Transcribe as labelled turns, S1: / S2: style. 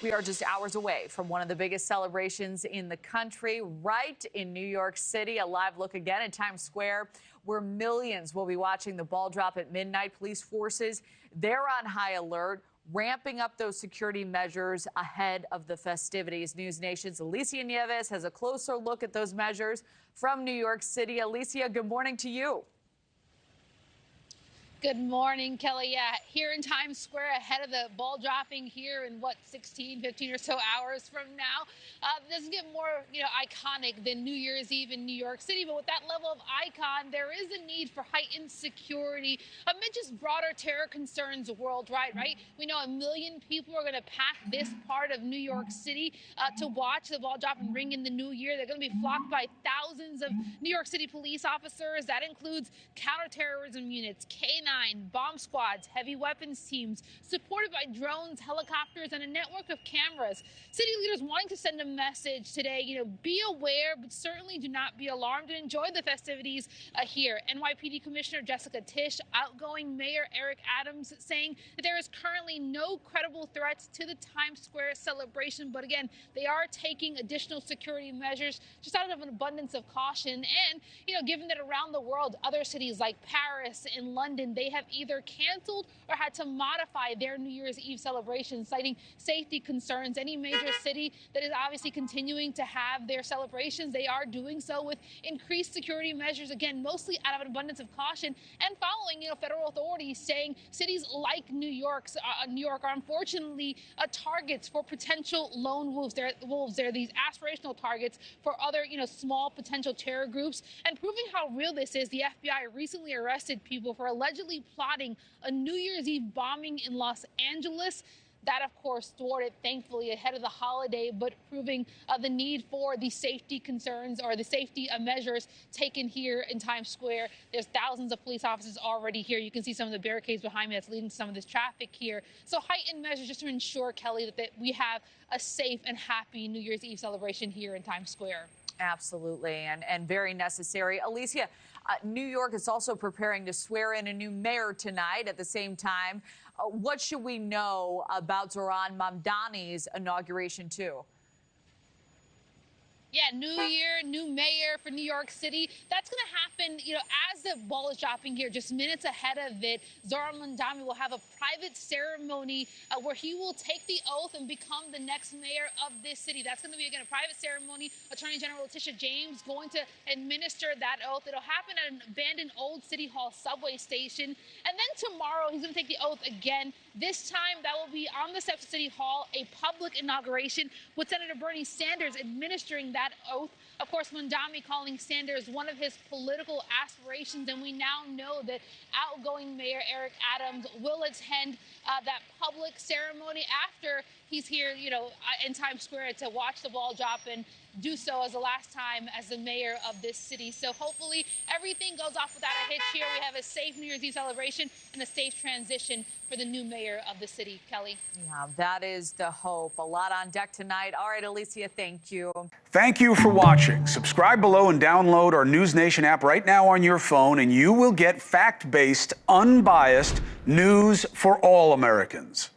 S1: We are just hours away from one of the biggest celebrations in the country, right in New York City. A live look again at Times Square, where millions will be watching the ball drop at midnight. Police forces, they're on high alert, ramping up those security measures ahead of the festivities. NewsNation's Alicia Nieves has a closer look at those measures from New York City. Alicia, good morning to you.
S2: Good morning, Kelly. Yeah, here in Times Square ahead of the ball dropping here in 15 or so hours from now. Doesn't get more, iconic than New Year's Eve in New York City, but with that level of icon, there is a need for heightened security amid just broader terror concerns worldwide, right? We know 1 million people are going to pack this part of New York City to watch the ball drop and ring in the new year. They're going to be flocked by thousands of New York City police officers. That includes counterterrorism units, K9, bomb squads, heavy weapons teams, supported by drones, helicopters, and a network of cameras. City leaders wanting to send a message today, be aware, but certainly do not be alarmed and enjoy the festivities here. NYPD Commissioner Jessica Tisch, outgoing Mayor Eric Adams saying that there is currently no credible threats to the Times Square celebration. But again, they are taking additional security measures just out of an abundance of caution. And, given that around the world, other cities like Paris and London, they have either canceled or had to modify their New Year's Eve celebration, citing safety concerns. Any major city that is obviously continuing to have their celebrations, they are doing so with increased security measures, again, mostly out of an abundance of caution and following, federal authorities saying cities like New York are unfortunately targets for potential lone wolves. They're these aspirational targets for other, small potential terror groups. And proving how real this is, the FBI recently arrested people for allegedly plotting a New Year's Eve bombing in Los Angeles. That, of course, thwarted, thankfully, ahead of the holiday, but proving the need for the safety concerns or the safety measures taken here in Times Square. There's thousands of police officers already here. You can see some of the barricades behind me that's leading to some of this traffic here. So heightened measures just to ensure, Kelly, that we have a safe and happy New Year's Eve celebration here in Times Square.
S1: Absolutely, and very necessary. Alicia, New York is also preparing to swear in a new mayor tonight. At the same time, what should we know about Zohran Mamdani's inauguration too?
S2: Yeah, new year, new mayor for New York City. That's going to happen, as the ball is dropping here, just minutes ahead of it. Zohran Mamdani will have a private ceremony where he will take the oath and become the next mayor of this city. That's going to be, again, a private ceremony. Attorney General Letitia James going to administer that oath. It'll happen at an abandoned old City Hall subway station. And then tomorrow, he's going to take the oath again. This time, that will be on the steps of City Hall, a public inauguration with Senator Bernie Sanders administering that oath. Of course, Mamdani calling Sanders one of his political aspirations, and we now know that outgoing Mayor Eric Adams will attend that public ceremony after he's here, in Times Square to watch the ball drop and do so as the last time as the mayor of this city. So hopefully everything goes off without a hitch here. We have a safe New Year's Eve celebration and a safe transition for the new mayor of the city, Kelly.
S1: Yeah, that is the hope. A lot on deck tonight. All right, Alicia, thank you.
S3: Thank you for watching. Subscribe below and download our NewsNation app right now on your phone, and you will get fact-based, unbiased news for all Americans.